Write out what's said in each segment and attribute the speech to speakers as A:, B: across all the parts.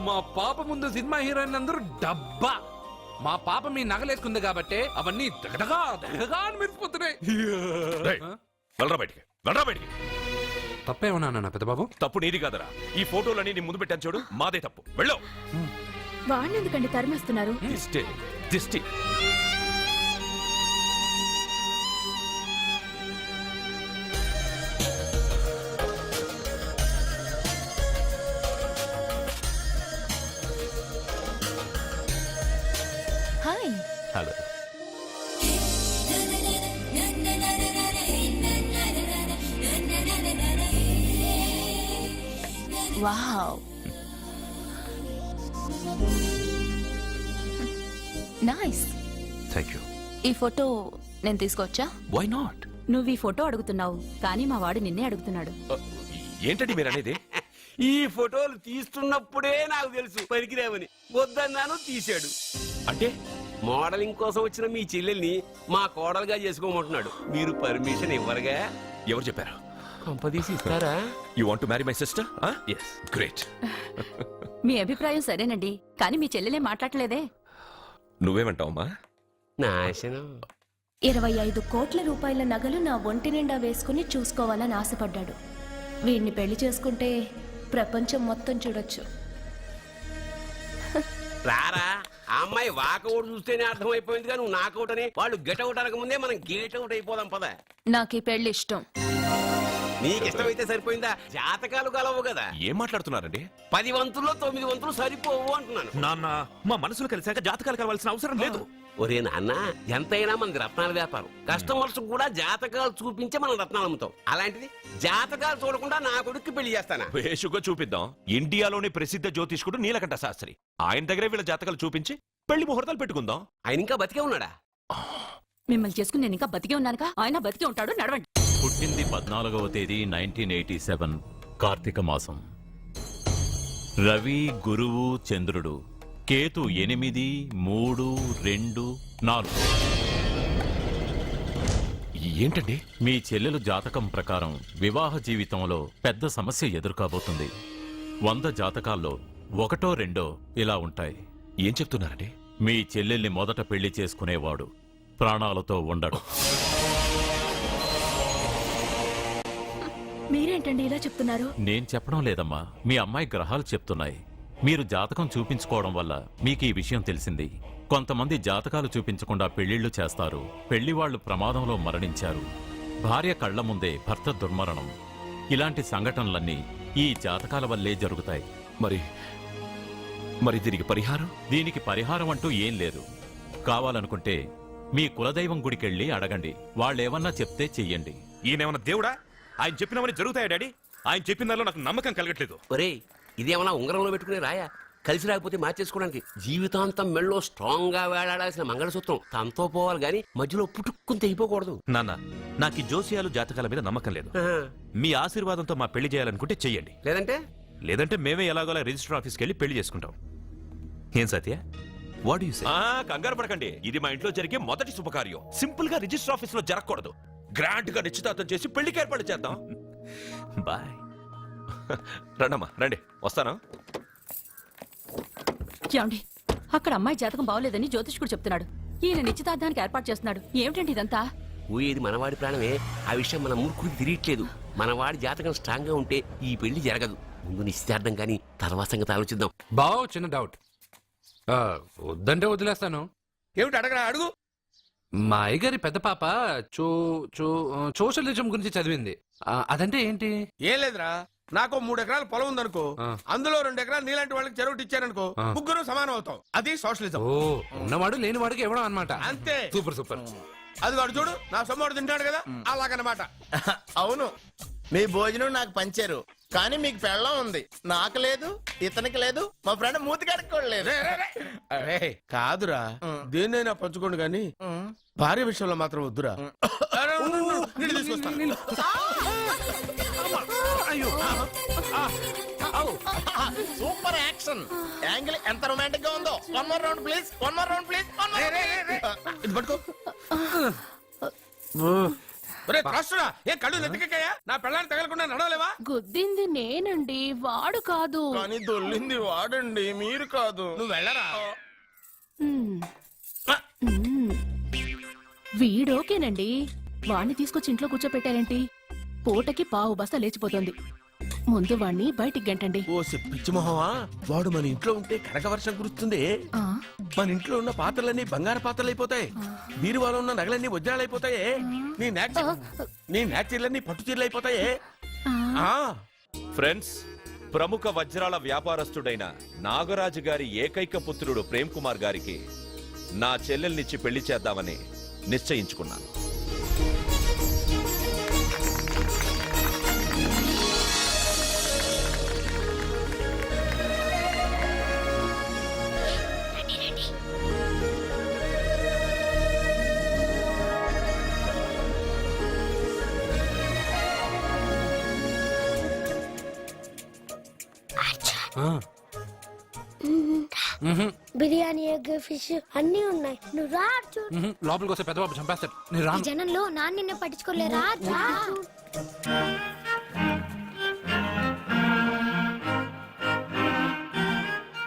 A: మా పాప ముందు సినిమా హీరోయిన్ అందరూ డబ్బా. మా పాప మీ నగలేసుకుంది కాబట్టి అవన్నీ దగదగా దగదగా అని మెరిసిపోతున్నాయి.
B: వెళ్ళరా బయటికి, వెళ్ళరా బయటికి.
A: తప్పేమన్నా నా పెద్ద బాబు?
B: తప్పు నీది కాదరా. ఈ ఫోటోలన్నీ నీ ముందు పెట్టాను చూడు, మాదే తప్పు. వెళ్ళు.
C: వాడిని ఎందుకండి తరిమేస్తున్నారు?
B: దిష్టి దిష్టి.
C: Hi.
B: Hello.
C: Wow, nice.
B: Thank you.
C: ఈ ఫోటో నేను తీసుకోవచ్చా?
B: Why not?
C: నువ్వు ఈ ఫోటో అడుగుతున్నావు, కానీ మా వాడు నిన్నే అడుగుతున్నాడు.
B: ఏంటండి మీరు అనేది?
D: ఈ ఫోటోలు తీస్తున్నప్పుడే నాకు తెలుసు పనికిరావని. వద్దన్నాను, తీశాడు.
B: అంటే
D: మోడలింగ్ కోసం వచ్చిన మీ చెల్లెల్ని మా కోడలుగా చేసుకోమంటున్నాడు. మీరు పర్మిషన్ ఇవ్వరుగా?
B: ఎవరు చెప్పారు?
D: కంపదీసి ఇస్తారా?
B: You want to marry my sister? yes, great.
C: మీ అభిప్రాయం సరేనండి, కానీ మీ చెల్లెలే మాట్లాడలేదే.
B: నువ్వేమంటావమ్మా?
D: నాశనం.
E: 25 కోట్ల రూపాయల నగలు నా ఒంటి నిండా వేసుకుని చూసుకోవాలని ఆశపడ్డాడు. వీడిని పెళ్లి చేసుకుంటే ప్రపంచం మొత్తం చూడొచ్చు.
D: రారా, ఆ అమ్మాయి వాకౌట్ చూస్తేనే అర్థమైపోయింది. కానీ నువ్వు నాకౌట్ అని, వాళ్ళు గెట్అవుట్ అనక ముందే మనం గేట్ అవుట్ అయిపోదాం పద.
C: నాకు ఈ పెళ్లి ఇష్టం.
D: నీకు ఇష్టమైతే సరిపోయిందా? జాతకాలు కలవు కదా.
B: ఏం మాట్లాడుతున్నారండి?
D: 10 వంతుల్లో 9 వంతులు సరిపోవు అంటున్నాను.
B: నాన్న, మా మనసులు కలిసాక జాతకాలు కలవాల్సిన అవసరం లేదు.
D: ఒరే నాన్న, ఎంతైనా మనది రత్నాల వ్యాపారం. కస్టమర్స్ కూడా జాతకాలు చూపించే మనం రత్నాలు అమ్ముతాం. అలాంటిది జాతకాలు చూడకుండా నా కొడుక్కి పెళ్లి చేస్తానా?
B: వేషుగా చూపిద్దాం. ఇండియాలోని ప్రసిద్ధ జ్యోతిష్కుడు నీలకంఠ శాస్త్రి, ఆయన దగ్గరే వీళ్ళ జాతకాలు చూపించి పెళ్లి ముహూర్తాలు పెట్టుకుందాం.
D: ఆయన ఇంకా బతికే ఉన్నాడా?
C: మిమ్మల్ని చేసుకుని నేను ఇంకా బతికే ఉన్నానుగా. ఆయన బతికే ఉంటాడు, నడవండి.
F: పుట్టింది 14వ తేదీ 1987 కార్తీక మాసం. రవి, గురువు, చంద్రుడు, కేతు 8, 3, 2, 4.
B: ఏంటండి?
F: మీ చెల్లెలు జాతకం ప్రకారం వివాహ జీవితంలో పెద్ద సమస్య ఎదుర్కోబోతుంది. 100 జాతకాల్లో 1, 2 ఇలా ఉంటాయి.
B: ఏం చెప్తున్నారండి?
F: మీ చెల్లెల్ని మొదట పెళ్లి చేసుకునేవాడు ప్రాణాలతో ఉండడు.
E: మీరేంటండి ఇలా చెప్తున్నారు?
F: నేను చెప్పడం లేదమ్మా, మీ అమ్మాయి గ్రహాలు చెప్తున్నాయి. మీరు జాతకం చూపించుకోవడం వల్ల మీకు ఈ విషయం తెలిసింది. కొంతమంది జాతకాలు చూపించకుండా పెళ్లిళ్లు చేస్తారు. పెళ్లివాళ్లు ప్రమాదంలో మరణించారు. భార్య కళ్ల ముందే భర్త దుర్మరణం. ఇలాంటి సంఘటనలన్నీ ఈ జాతకాల వల్లే జరుగుతాయి.
B: మరి దీనికి పరిహారం?
F: దీనికి పరిహారం అంటూ ఏం లేదు. కావాలనుకుంటే మీ కులదైవం గుడికెళ్ళి అడగండి. వాళ్ళేమన్నా చెప్తే చెయ్యండి.
B: ఈయనేమన్నా దేవుడా? ఆయన చెప్పినవన్నీ జరుగుతాయా డాడీ? ఆయన చెప్పిన దానిలో నాకు నమ్మకం కలగట్లేదు.
D: ఒరే, ఇదేమన్నా ఉంగరంలో పెట్టుకునే రాయా? కలిసి రాకపోతే మార్చేసుకోవడానికి. జీవితాంతం మెళ్ళో స్ట్రాంగ్ గా వేలాడాల్సిన మంగళసూత్రం తనతో పోవాలి గాని మధ్యలో పుట్టుక్కుని తెగిపోకూడదు.
B: నాన్న, నాకు ఈ జోసియాలు జాతకాల మీద నమ్మకం లేదు. మీ ఆశీర్వాదంతో మా పెళ్లి చేయాలనుకుంటే చెయ్యండి. లేదంటే మేమే ఎలాగోలా రిజిస్టర్ ఆఫీస్కి వెళ్ళి పెళ్లి చేసుకుంటాం. ఏం సత్య? What you say? కంగారు పడకండి, ఇది మా ఇంట్లో జరిగే మొదటి శుభకార్యం. సింపుల్ గా రిజిస్టర్ ఆఫీస్ లో జరగకూడదు. గ్రాండ్ గా నిశ్చితార్థం చేసి పెళ్లికి ఏర్పాటు చేద్దాం. బాయ్. రండమ్మా, రండి, వస్తాను.
C: ఏమండి, అక్కడ అమ్మాయి జాతకం బాగోలేదని జ్యోతిష్కుడు చెప్తున్నాడు. ఈయన నిశ్చితార్థానికి ఏర్పాటు చేస్తున్నాడు. ఏమిటండి ఇదంతా?
D: ఊయేది మనవాడి ప్రాణమే. ఆ విషయం మన మూర్ఖుడికి తిరియట్లేదు. మనవాడి జాతకం స్ట్రాంగ్ గా ఉంటే ఈ పెళ్లి జరగదు. ముందు నిశ్చితార్థం కానీ తర్వాత సంగతి ఆలోచిద్దాం.
A: బావ్, చిన్న డౌట్. వద్దంటే వదిలేస్తాను.
G: ఏమిటి అడగరా? అడుగు.
A: మా అయ్యగారి పెద్ద పాప సోషలిజం గురించి చదివింది. అదంటే ఏంటి?
G: ఏం లేదురా, నాకు 3 ఎకరాల పొలం ఉందనుకో, అందులో 2 ఎకరాలు నీలాంటి వాళ్ళకి చెరువు ఇచ్చారనుకో, ముగ్గురు సమానం అవుతాం. అది సోషలిజం.
A: ఓ, ఉన్నవాడు లేనివాడికి ఇవ్వడం అన్నమాట.
G: అంతే.
A: Super super.
G: అది వాడు చూడు, నా సొమ్మడు తింటాడు కదా, అలాగనమాట.
H: అవును, మీ భోజనం నాకు పంచారు, కానీ మీకు పెళ్ళం ఉంది, నాకు లేదు, ఇతనికి లేదు, మా ఫ్రెండ్ మూతి కడుక్కోలేదు.
G: కాదురా, దేన్నైనా పంచుకోండి గాని భార్య విషయంలో మాత్రం వద్దురా.
H: సూపర్ యాక్షన్ యాంగిల్ ఎంత రొమాంటిక్ గా ఉందో. 1 more round please, 1 more round please.
G: ఇది పట్టుకో. ఒరే త్రాసుడా, ఏ కళ్ళు నెత్తికెక్కాయా? నా పెళ్ళాన్ని తగలకుండా నడవలేవా?
E: గుద్దింది నేనండి, వాడు కాదు.
H: కానీ దొల్లింది వాడండి, మీరు కాదు.
G: నువ్వు వెళ్ళరా.
E: మ్మ్. మ్మ్. వీడోకేనండి. వాణ్ణి తీసుకొచ్చి ఇంట్లో కూర్చోపెట్టారేంటి? పూటకి పావు బస్తా లేచిపోతుంది. ముందు వాణ్ణి బయటికి గంటండి.
G: ఓ పిచ్చి మొహమా, వాడు మన ఇంట్లో ఉంటే కనక వర్షం కురుస్తుంది.
E: ఆ,
G: మన ఇంట్లో ఉన్న పాత్రలన్నీ బంగారు పాత్రలు అయిపోతాయి, బీరువాలో ఉన్న నగలన్నీ వజ్రాలు అయిపోతాయి, నీ నాచీర్లన్నీ పట్టు చీరలు అయిపోతాయి. ఆ,
I: ఫ్రెండ్స్, ప్రముఖ వజ్రాల వ్యాపారస్తుడైన నాగరాజు గారి ఏకైక పుత్రుడు ప్రేమ్ కుమార్ గారికి నా చెల్లెల్నిచ్చి పెళ్లి చేద్దామని నిశ్చయించుకున్నాను.
J: బిర్యానీ, ఎగ్, ఫిష్ అన్ని ఉన్నాయి. నువ్వు రా అర్జున్.
A: లోపలికి వస్తే పెద్దబాబు చంపేస్తాడు. నేను
J: ఈ
A: రాను.
J: జనంలో నాన్న నిన్ను పట్టించుకోలేరా? రా అర్జున్.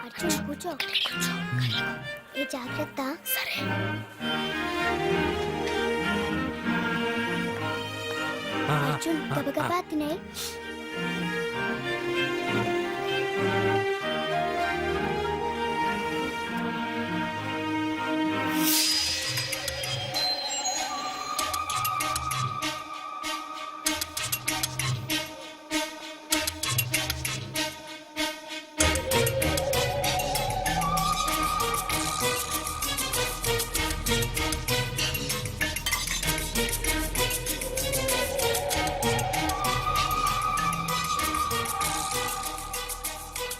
J: అర్జున్ కూర్చో. ఏ జాగ్రత్త. సరే. అర్జున్ గబగబా తినే.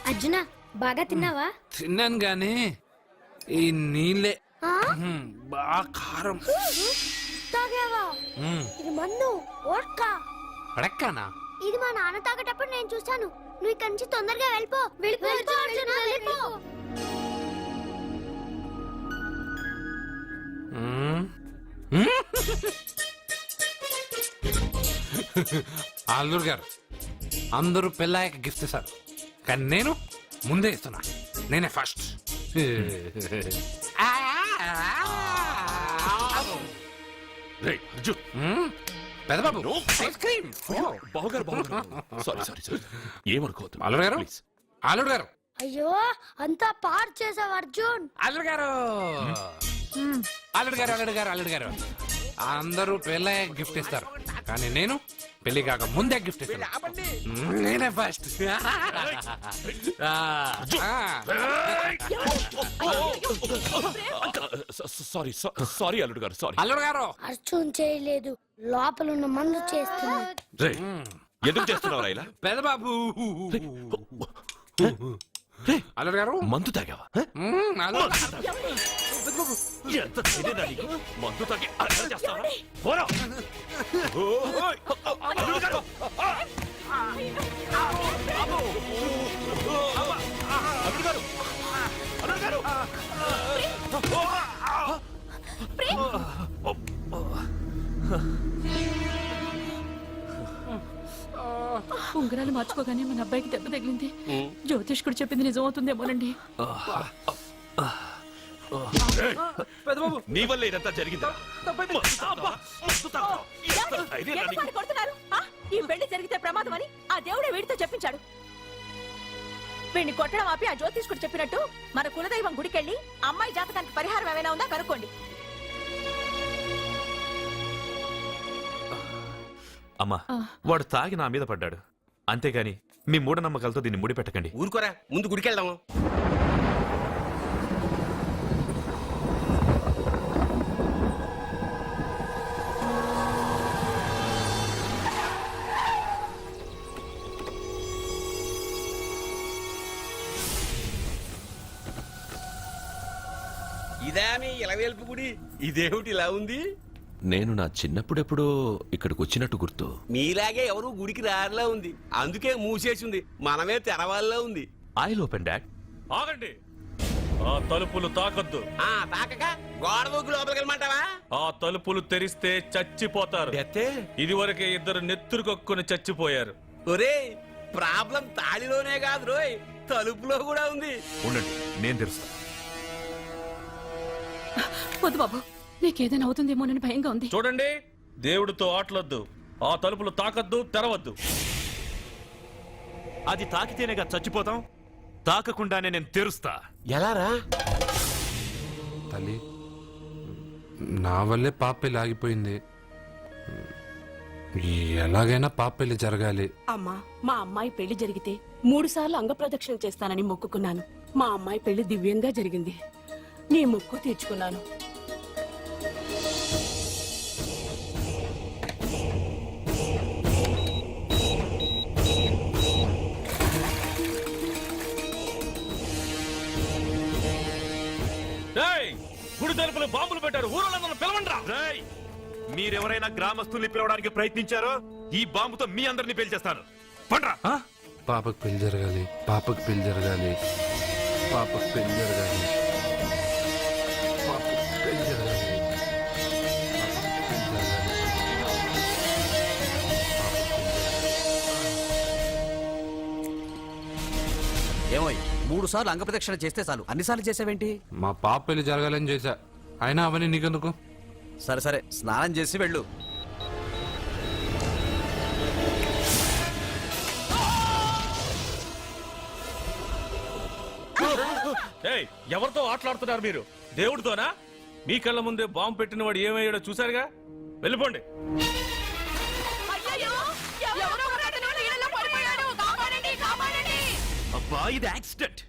J: అర్జున బాగా తిన్నావా?
A: తిన్నాను గానీ ఈ నీళ్ళే
J: ఆ?
A: బాగా కారం.
J: తాగావా? ఇది మందు, వోడ్కా.
A: పడక్కానా?
J: ఇది మా నాన్న తాగేటప్పుడు నేను చూశాను. నువ్వు ఇక్కడి నుంచి తొందరగా వెళ్ళిపో. వెళ్ళిపో అర్జున, వెళ్ళిపో.
A: అల్లుడు గారు, అందరూ పెళ్ళాయక గిఫ్ట్ ఇస్తారు, కానీ నేను ముందే ఇస్తున్నా. నేనే ఫస్ట్. పెద్దబాబు ఐస్ క్రీమ్.
I: బావగారు, సారీ సారీ సారీ, ఏమనుకోవద్దు.
A: అల్లుడు గారు,
I: ప్లీజ్.
A: అల్లుడు గారు,
J: అయ్యో అంతా పాడు చేసావు అర్జున్.
A: అల్లుడు గారు, అల్లుడు గారు, అల్లుడు గారు, అల్లుడు గారు, అందరూ పెళ్ళాయక గిఫ్ట్ ఇస్తారు, కానీ నేను పెళ్లి కాక ముందే గిఫ్ట్ ఇస్తాను. నేనే ఫస్ట్.
I: సారీ సారీ అల్లుడు గారు, సారీ.
A: అల్లుడు గారు,
J: అర్జున్ చేయలేదు, లోపల ఉన్న మందు చేస్తుంది.
I: రేయ్, ఎందుకు చేస్తున్నావు ఇలా?
A: పెద్దబాబు. అల్లుడు గారు,
I: మందు తాగావా?
A: అల్లుడు
I: ఎంత ధైర్యం నీకు? మందు తాగి అల్లరి చేస్తావా? పోరా! ఓయ్! అల్లుడు గారు! అల్లుడు గారు! అల్లుడు గారు!
C: ఉంగరాలు మార్చుకోగానే మన అబ్బాయికి దెబ్బ తగిలింది. జ్యోతిష్ కూడా చెప్పింది నిజమవుతుందేమోనండి.
A: పెద్దబాబు,
I: నీ వల్ల ఇదంతా జరిగిందా?
C: ఈ పెళ్లి జరిగితే ప్రమాదం అని ఆ దేవుడే వీడితో చెప్పించాడు. వీడిని కొట్టడం ఆపి ఆ జ్యోతిష్కుడు చెప్పినట్టు మన కులదైవం గుడికెళ్ళి అమ్మాయి జాతకానికి పరిహారం ఏమైనా ఉందా కనుక్కోండి.
B: అమ్మా, వాడు తాగి నా మీద పడ్డాడు, అంతేగాని మీ మూఢనమ్మకాలతో దీన్ని ముడిపెట్టకండి.
D: ఊరుకోరా, ముందు గుడికెళ్దాము. ఇదా మీ ఇలవేల్పు గుడి? ఇదేమిటి ఇలా ఉంది?
I: నేను నా చిన్నప్పుడెప్పుడో ఇక్కడికి వచ్చినట్టు గుర్తు.
D: మీలాగే ఎవరు గుడికి రారులా ఉంది, అందుకే మూసేసింది. మనమే తెరవాళ్ళలో ఉంది.
B: I open dad.
I: ఆగండి,
G: ఆ తలుపులు తాకద్దు.
D: తాకక గోడ దూకి లోపలికి వెళ్ళమంటావా?
G: ఆ తలుపులు తెరిస్తే చచ్చిపోతారు. ఇదివరకే ఇద్దరు నెత్తురు కొక్కుని చచ్చిపోయారు.
D: ఒరే ప్రాబ్లం తాళిలోనే కాదు రోయ్, తలుపులో కూడా ఉంది.
B: ఉండండి, నేను తెరుస్తా.
C: వద్దు బాబు, నీకేదైనా అవుతుందేమోనని భయంగా ఉంది.
G: చూడండి, దేవుడితో ఆటలొద్దు. ఆ తలుపులు తాకద్దు, తెరవద్దు.
B: అది తాకితేనేగా చచ్చిపోతాం. తాకకుండానే నేను తెరుస్తా.
D: ఎలారా?
A: తల్లి, నా వల్లే పాప పెళ్లి ఆగిపోయింది. ఎలాగైనా పాప పెళ్లి జరగాలి.
K: అమ్మా, మా అమ్మాయి పెళ్లి జరిగితే 3 సార్లు అంగప్రదక్షిణ చేస్తానని మొక్కుకున్నాను. మా అమ్మాయి పెళ్లి దివ్యంగా జరిగింది. నీ మొక్కు తీర్చుకున్నాను.
G: గుడి తలుపులు బాంబులు పెట్టారు. ఊరోళ్ళందరూ పిలవండ్రా.
B: రేయ్, మీరెవరైనా గ్రామస్తుల్ని పిలవడానికి ప్రయత్నించారో ఈ బాంబుతో మీ అందరినీ పేల్చేస్తాను. పండ్రా.
A: పాపకు పెళ్లి జరగాలి, పాపకు పెళ్లి జరగాలి, పాపకు పెళ్లి జరగాలి, పాపకు పెళ్లి జరగాలి,
L: ఏమోయ్, 3 సార్లు అంగప్రదక్షిణ చేస్తే చాలు, అన్నిసార్లు చేసావేంటి?
A: మా పాప పెళ్లి జరగాలని చేశా. అయినా అవన్నీ నీకెందుకు?
L: సరే సరే, స్నానం చేసి వెళ్ళు.
G: ఎవరితో ఆటలాడుతున్నారు మీరు? దేవుడితోనా? మీ కళ్ళ ముందే బాంబు పెట్టిన వాడు ఏమయ్యాడో చూసారుగా. వెళ్ళిపోండి.
B: అబ్బా, ఇది యాక్సిడెంట్.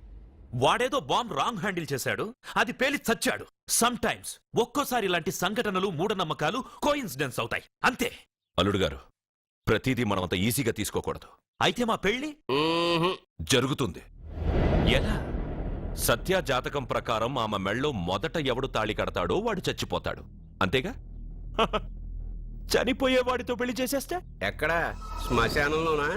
B: వాడేదో బాంబ్ రాంగ్ హ్యాండిల్ చేశాడు, అది పేలి చచ్చాడు. సమ్ టైమ్స్ ఒక్కోసారి ఇలాంటి సంఘటనలు, మూఢనమ్మకాలు కోఇన్సిడెన్స్ అవుతాయి, అంతే.
I: అల్లుడు గారు, ప్రతిదీ మనమంత ఈజీగా తీసుకోకూడదు.
B: అయితే మా పెళ్లి
I: జరుగుతుంది.
B: ఎలా?
I: సత్య జాతకం ప్రకారం ఆమె మెళ్ళో మొదట ఎవడు తాళి కడతాడో వాడు చచ్చిపోతాడు, అంతేగా? చనిపోయేవాడితో పెళ్లి చేసేస్తే
D: ఎక్కడ? శ్మశానంలోనా?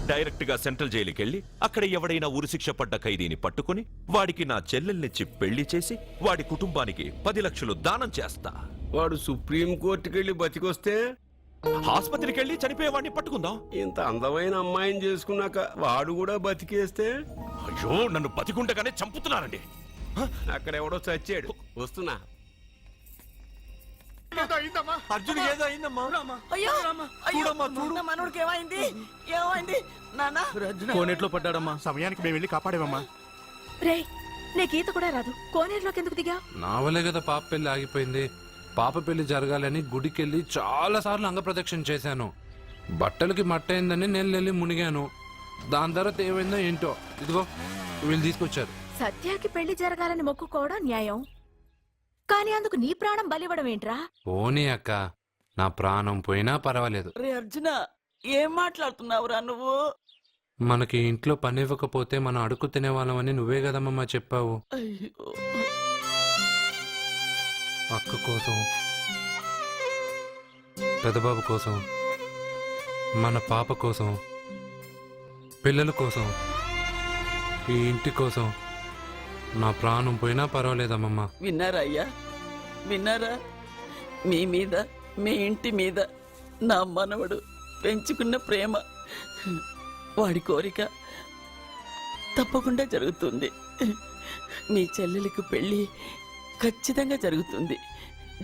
I: డైరెక్ట్ గా సెంట్రల్ జైలుకి వెళ్ళి అక్కడ ఎవడైనా ఉరిశిక్ష పడ్డ ఖైదీని పట్టుకుని వాడికి నా చెల్లెల్నిచ్చి పెళ్లి చేసి వాడి కుటుంబానికి 10 లక్షలు దానం చేస్తా.
D: వాడు సుప్రీం కోర్టుకెళ్ళి బతికొస్తే
I: ఆసుపత్రికి వెళ్ళి చనిపోయేవాడిని పట్టుకుందాం.
D: ఇంత అందమైన అమ్మాయిని చేసుకున్నాక వాడు కూడా బతికేస్తే?
I: అయ్యో, నన్ను బతికుండగానే చంపుతున్నారండి.
D: అక్కడెవడో చచ్చాడు. వస్తున్నా.
L: అర్జున్ ఏదో అయిందమ్మా.
K: మనోడికి ఏమైంది? ఏమైంది నాన్న?
L: కోనేట్లో పడ్డాడమ్మా. సమయానికి మేము వెళ్ళి కాపాడేవమ్మా.
C: రే, నీకు ఈత కూడా రాదు, కోనేరులోకి ఎందుకు దిగా?
A: నా వల్లే కదా పాప పెళ్లి ఆగిపోయింది. పాప పెళ్లి జరగాలని గుడికెళ్ళి చాలా సార్లు అంగప్రదక్షిణ చేశాను. బట్టలకి మట్టయిందని నేను వెళ్ళి మునిగాను. దాని తర్వాత ఏమైందో ఏంటో, ఇదిగో వీళ్ళు తీసుకొచ్చారు.
C: సత్యాకి పెళ్లి జరగాలని మొక్కుకోవడం న్యాయం, కానీ అందుకు నీ ప్రాణం బలివ్వడం ఏంట్రా?
A: పోనీ అక్క, నా ప్రాణం పోయినా పర్వాలేదు.
K: రే అర్జున, ఏం మాట్లాడుతున్నావురా నువ్వు?
A: మనకి ఇంట్లో పని ఇవ్వకపోతే మనం అడుగు తినేవాళ్ళమని నువ్వే కదమ్మా చెప్పావు.
K: అయ్యో,
A: అక్క కోసం, పెదబాబు కోసం, మన పాప కోసం, పిల్లల కోసం, ఈ ఇంటి కోసం నా ప్రాణం పోయినా పర్వాలేదమ్మమ్మా.
K: విన్నారా అయ్యా, విన్నారా? మీ మీద, మీ ఇంటి మీద నా మనవడు పెంచుకున్న ప్రేమ, వాడి కోరిక తప్పకుండా జరుగుతుంది. మీ చెల్లెలికి పెళ్ళి ఖచ్చితంగా జరుగుతుంది,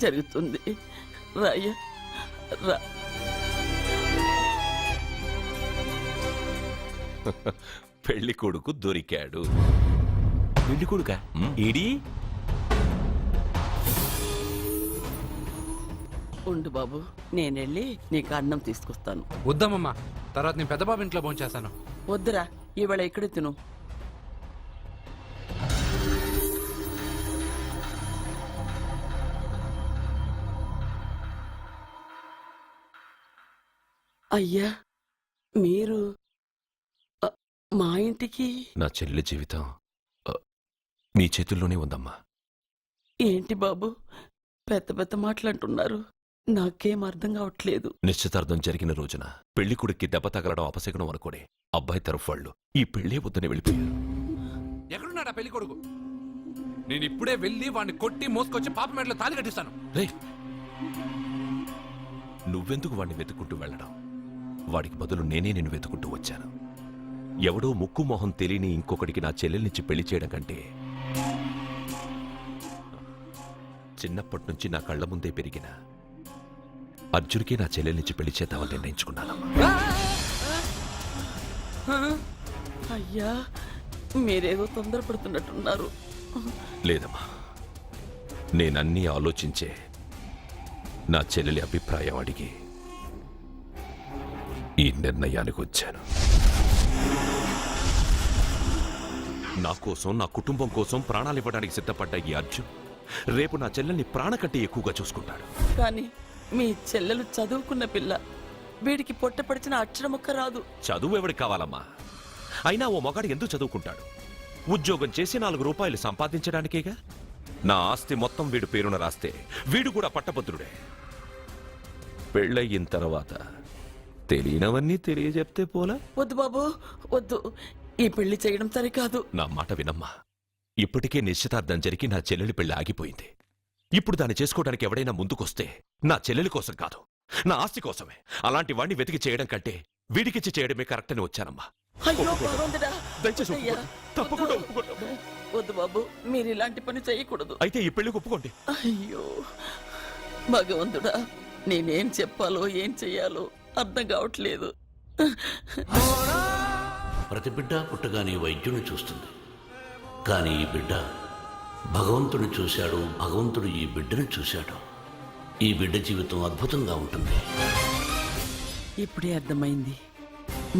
K: జరుగుతుంది. రాయ్యా, రా.
I: పెళ్లి కొడుకు దొరికాడు.
B: పెళ్లి కొడుక ఏడి?
K: ఉండు బాబు, నేనెళ్ళి నీకు అన్నం తీసుకొస్తాను.
A: వద్దమ్మమ్మా, తర్వాత నేను పెద్దబాబు ఇంట్లో భోంచేస్తాను.
K: వద్దురా, ఇవాళ ఇక్కడ తిను. అయ్యా, మీరు మా ఇంటికి?
I: నా చెల్లి జీవితం మీ చేతుల్లోనే ఉందమ్మా.
K: ఏంటి బాబు, పెద్ద పెద్ద మాటలంటున్నారు? నాకేం అర్థం కావట్లేదు.
I: నిశ్చితార్థం జరిగిన రోజున పెళ్లి కొడుక్కి దెబ్బ తగలడం అపశకునం అనుకోడే అబ్బాయి తరఫు వాళ్ళు ఈ పెళ్లే వద్దని వెళ్ళిపోయారు.
A: ఎక్కడున్నాడా పెళ్లి కొడుకు? నేను ఇప్పుడే వెళ్ళి వాడిని కొట్టి మోసుకొచ్చి పాప మెడలో తాళి కట్టిస్తాను.
I: రే, నువ్వెందుకు వాడిని వెతుకుంటూ వెళ్ళడం? వాడికి బదులు నేనే నిన్ను వెతుకుంటూ వచ్చాను. ఎవడో ముక్కు మొహం తెలియని ఇంకొకడికి నా చెల్లెల్నిచ్చి పెళ్లి చేయడం కంటే చిన్నప్పటి నుంచి నా కళ్ళ ముందే పెరిగిన అర్జున్కి నా చెల్లెల్నిచ్చి పెళ్లి చేద్దామని నిర్ణయించుకున్నాను.
K: అయ్యా, మీరేదో తొందరపడుతున్నట్టున్నారు.
I: లేదమ్మా, నేనన్నీ ఆలోచించే నా చెల్లెలి అభిప్రాయం అడిగి ఈ నిర్ణయానికి వచ్చాను. నా కోసం, నా కుటుంబం కోసం ప్రాణాలు ఇవ్వడానికి సిద్ధపడ్డ ఈ అర్జున్ రేపు నా చెల్లెల్ని ప్రాణ కంటే ఎక్కువగా చూసుకుంటాడు.
K: కానీ మీ చెల్లెలు చదువుకున్న పిల్ల, వీడికి పొట్టపడిచిన అక్షరముక్క రాదు.
I: చదువు ఎవడికి కావాలమ్మా? అయినా ఓ మగాడు ఎందుకు చదువుకుంటాడు? ఉద్యోగం చేసి 4 రూపాయలు సంపాదించడానికేగా. నా ఆస్తి మొత్తం వీడు పేరున రాస్తే వీడు కూడా పట్టభద్రుడే. పెళ్ళయిన తర్వాత తెలియనవన్నీ తెలియజెప్తే పోలా?
K: వద్దు బాబు, వద్దు. ఈ పెళ్లి చేయడం సరికాదు.
I: నా మాట వినమ్మా. ఇప్పటికే నిశ్చితార్థం జరిగి నా చెల్లెలి పెళ్లి ఆగిపోయింది. ఇప్పుడు దాన్ని చేసుకోవడానికి ఎవడైనా ముందుకొస్తే నా చెల్లెలి కోసం కాదు, నా ఆస్తి కోసమే. అలాంటి వాణ్ణి వెతికి చేయడం కంటే వీడికిచ్చి చేయడమే కరెక్ట్ అని వచ్చానమ్మా.
K: అయ్యో భగవంతుడా,
I: దయచేసి
K: అయ్యా,
I: తప్పకుండా
K: వద్దు.
I: ఒప్పుకోండి.
K: వద్దు బాబు, మీరు ఇలాంటి పని చేయకూడదు.
I: అయితే ఈ పెళ్లికి ఒప్పుకోండి.
K: అయ్యో భగవంతుడా, నేనేం చెప్పాలో ఏం చెయ్యాలో అర్థం కావట్లేదు.
D: ప్రతి బిడ్డ పుట్టగానే వైద్యుని చూస్తుంది, కానీ ఈ బిడ్డ భగవంతుని చూశాడు, భగవంతుడు ఈ బిడ్డను చూశాడు. ఈ బిడ్డ జీవితం అద్భుతంగా ఉంటుంది.
K: ఇప్పుడే అర్థమైంది,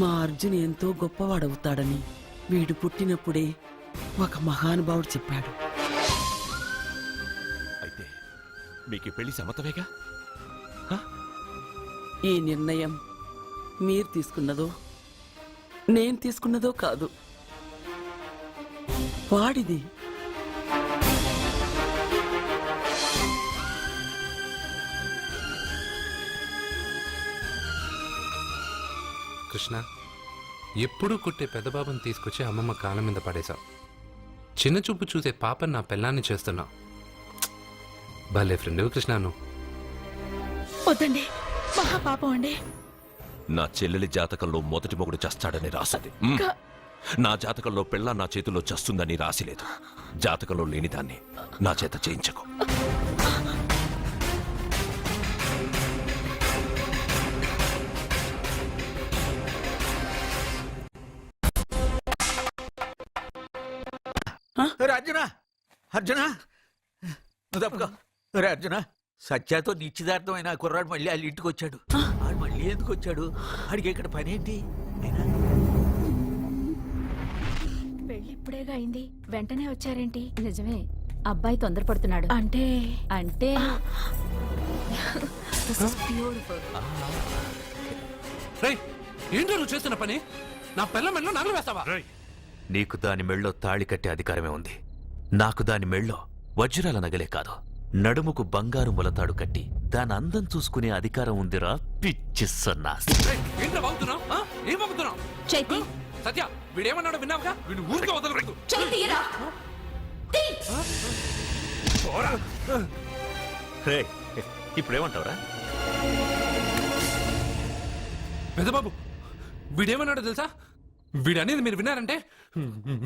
K: మా అర్జున్ ఎంతో గొప్పవాడవుతాడని. వీడు పుట్టినప్పుడే ఒక మహానుభావుడు చెప్పాడు.
I: అయితే మీకు ఈ పెళ్లి సమ్మతమేగా?
K: ఈ నిర్ణయం మీరు తీసుకున్నదో నేను తీసుకున్నదో కాదు, వాడిది.
A: కృష్ణ, ఎప్పుడూ కుట్టే పెద్దబాబుని తీసుకొచ్చి అమ్మమ్మ కాళ్ళ మీద పడేశావు. చిన్న చూపు చూసే పాపని నా పెళ్ళాన్ని చేస్తున్నావు. భలే ఫ్రెండ్ కృష్ణ నువ్వు.
C: వద్దండి, మహాపాపం అండి.
I: నా చెల్లెలి జాతకంలో మొదటి మొగుడు చస్తాడని రాసింది. నా జాతకంలో పెళ్ళ నా చేతిలో చస్తుందని రాసిలేదు. జాతకంలో లేనిదాన్ని నా చేత చేయించకు.
L: అర్జున, అర్జున, నువ్వు తప్పుకో. రే అర్జున, సత్యాతో నిశ్చితార్థమైన ఆ కుర్రాడు మళ్ళీ వాళ్ళ ఇంటికి వచ్చాడు. ఆడు మళ్ళీ ఎందుకు వచ్చాడు? ఆడికి ఇక్కడ పని ఏంటి?
C: పెళ్లి ఇప్పుడేగా అయింది, వెంటనే వచ్చారేంటి?
E: నిజమే, అబ్బాయి తొందరపడుతున్నాడు.
C: అంటే
E: అంటే
A: రేయ్, ఏంటో నువ్వు చేస్తున్న పని? నా పిల్ల మెడలో నగలు వేస్తావా?
B: నీకు దాని మెళ్ళో తాళి కట్టే అధికారమే ఉంది. నాకు దాని మెళ్ళో వజ్రాల నగలే కాదు, నడుముకు బంగారు మొలతాడు కట్టి దాని అందం చూసుకునే అధికారం ఉందిరా పిచ్చి సన్నాసి.
A: ఏంటో బాగుతున్నావు? ఏం బాగుతున్నావు?
C: చైతి,
A: సత్య, వీడేమన్నాడో విన్నావుగా? వీడు ఊరికే వదలకూడదు.
C: చైతిరా.
B: ఇప్పుడేమంటావురా?
A: పెద్దబాబు, వీడేమన్నాడో తెలుసా? వీడనేది మీరు విన్నారంటే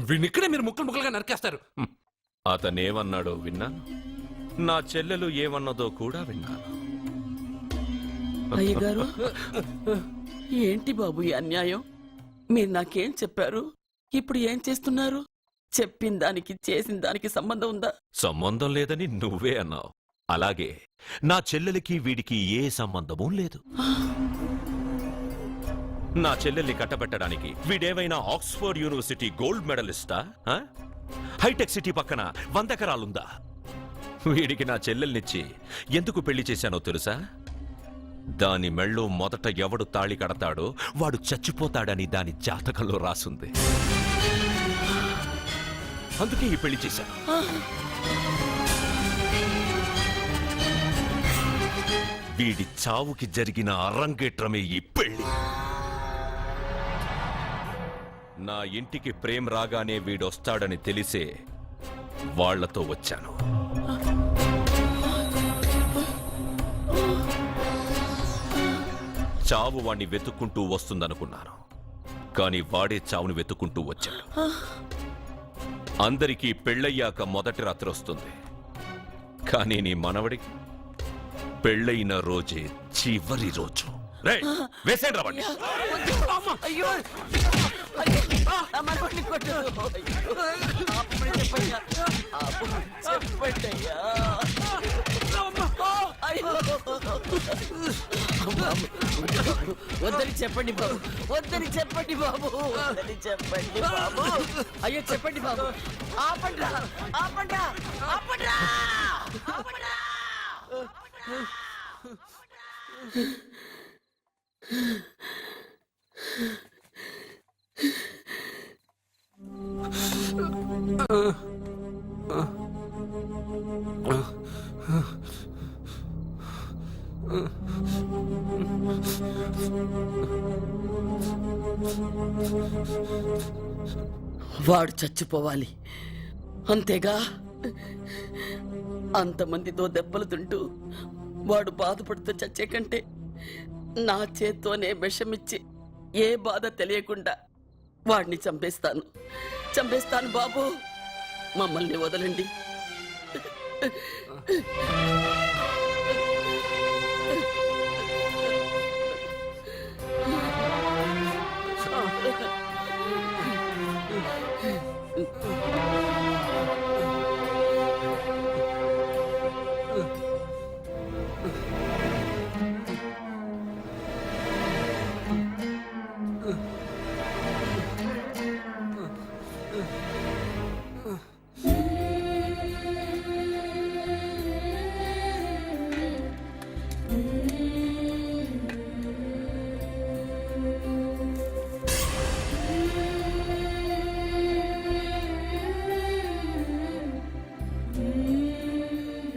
A: వీడినిక్కడే మీరు ముక్కలు ముక్కలుగా నరికేస్తారు.
I: అతనేమన్నాడో విన్నాను, నా చెల్లెలు ఏమన్నదో కూడా విన్నాను.
K: అయ్యగారు, ఏంటి బాబు ఈ అన్యాయం? మీరు నాకేం చెప్పారు? ఇప్పుడు ఏం చేస్తున్నారు? చెప్పిన దానికి చేసిన దానికి సంబంధం ఉందా?
I: సంబంధం లేదని నువ్వే అన్నావు. అలాగే నా చెల్లెలికి వీడికి ఏ సంబంధమూ లేదు. నా చెల్లెల్ని కట్టబెట్టడానికి వీడేమైనా ఆక్స్ఫర్డ్ యూనివర్సిటీ గోల్డ్ మెడలిస్టా? హైటెక్ సిటీ పక్కన 100 ఎకరాలుందా? వీడికి నా చెల్లెల్నిచ్చి ఎందుకు పెళ్లి చేశానో తెలుసా? దాని మెళ్ళో మొదట ఎవడు తాళి కడతాడో వాడు చచ్చిపోతాడని దాని జాతకంలో రాసుంది. అందుకే ఈ పెళ్లి చేశాను. వీడి చావుకి జరిగిన అరంగేట్రమే ఈ పెళ్లి. నా ఇంటికి ప్రేమ్ రాగానే వీడొస్తాడని తెలిసే వాళ్లతో వచ్చాను. చావు వాణ్ణి వెతుక్కుంటూ వస్తుందనుకున్నాను, కానీ వాడే చావుని వెతుక్కుంటూ వచ్చాడు. అందరికీ పెళ్ళయ్యాక మొదటి రాత్రి వస్తుంది, కానీ నీ మనవడికి పెళ్ళైన రోజే చివరి రోజు. రేయ్, వేసేయండి రా వాణ్ణి.
K: అయ్యో మనోడిని కొట్టు. చెప్పండయ్యా. వద్దని చెప్పండి బాబు, వద్దని చెప్పండి బాబు, వద్దని చెప్పండి బాబు. అయ్యో చెప్పండి బాబు. ఆపండ్రా, ఆపండ్రా, ఆపండ్రా, ఆపండ్రా. వాడు చచ్చిపోవాలి అంతేగా. అంతమందితో దెబ్బలు తింటూ వాడు బాధపడుతూ చచ్చే కంటే నా చేత్తోనే విషమిచ్చి ఏ బాధ తెలియకుండా వాడిని చంపేస్తాను, చంపేస్తాను బాబు. మమ్మల్ని వదలండి.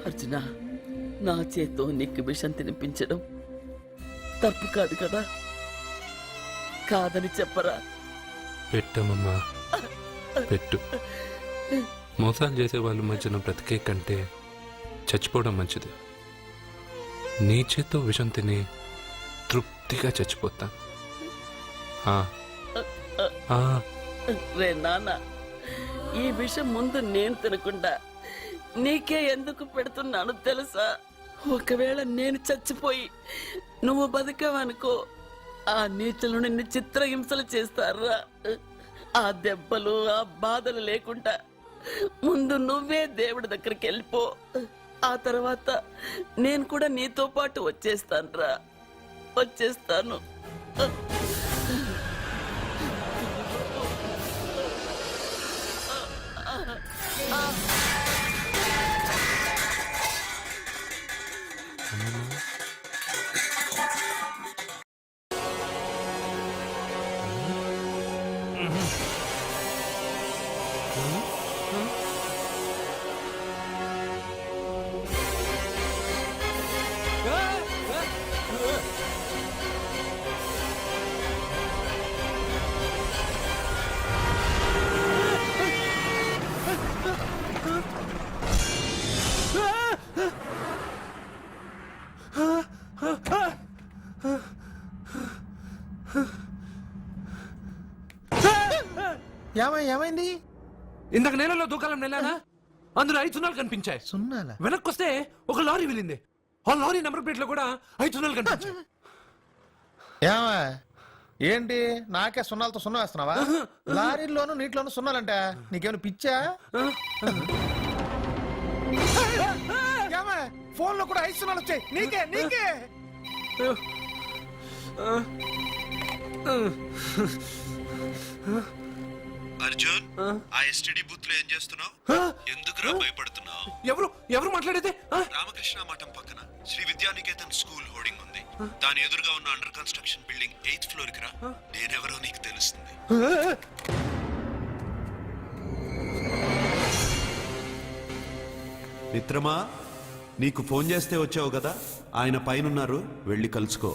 K: అర్జున, నా చేత్తో నీకు విషం తినిపించడం తప్పు కాదు కదా? కాదని చెప్పరా?
A: పెట్టమమ్మా, పెట్టు. మోసాలు చేసే వాళ్ళ మధ్యన బ్రతికే కంటే చచ్చిపోవడం మంచిది. నీ చేత్తో విషం తిని తృప్తిగా చచ్చిపోతా.
K: రే నాన్న, ఈ విషయం ముందు నేను తినకుండా నీకే ఎందుకు పెడుతున్నాను తెలుసా? ఒకవేళ నేను చచ్చిపోయి నువ్వు బతికావనుకో, ఆ నీచులు నిన్ను చిత్రహింసలు చేస్తారా? ఆ దెబ్బలు, ఆ బాధలు లేకుండా ముందు నువ్వే దేవుడి దగ్గరికి వెళ్ళిపో. ఆ తర్వాత నేను కూడా నీతో పాటు వచ్చేస్తాను రా, వచ్చేస్తాను.
H: ఏమైంది?
A: ఇందాక నేలలో దూకాలం నెలానా, అందులో 5 సున్నాలు కనిపించాయి.
H: సున్నాలా?
A: వెనక్కొస్తే ఒక లారీ వెళ్ళింది. ఆ లారీ నెంబర్ ప్లేట్ లో కూడా 5 సున్నాలు కనిపించాయి.
H: ఏమా ఏంటి నాకే సున్నాలతో సున్నా వేస్తున్నావా? లారీల్లోనూ నీటిలోనూ సున్నాలంట. నీకేమైనా పిచ్చా? ఫోన్ లో కూడా 5 సున్నాలు వచ్చాయి. నీకే నీకే
M: అర్జున్, ఆ ఎస్టీడీ బూత్ లో ఏం చేస్తున్నావు? ఎందుకురా భయపడుతున్నావు?
A: ఎవరు మాట్లాడేది?
M: రామకృష్ణ మఠం పక్కన శ్రీ విద్యానికేతన్ స్కూల్ హోర్డింగ్ ఉంది. దాని ఎదురుగా ఉన్న under construction building 8th floor కి రా. నేనెవరో నీకు తెలుస్తుంది. మిత్రమా, నీకు ఫోన్ చేస్తే వచ్చావు కదా, ఆయన పైనున్నారు, వెళ్ళి కలుసుకో.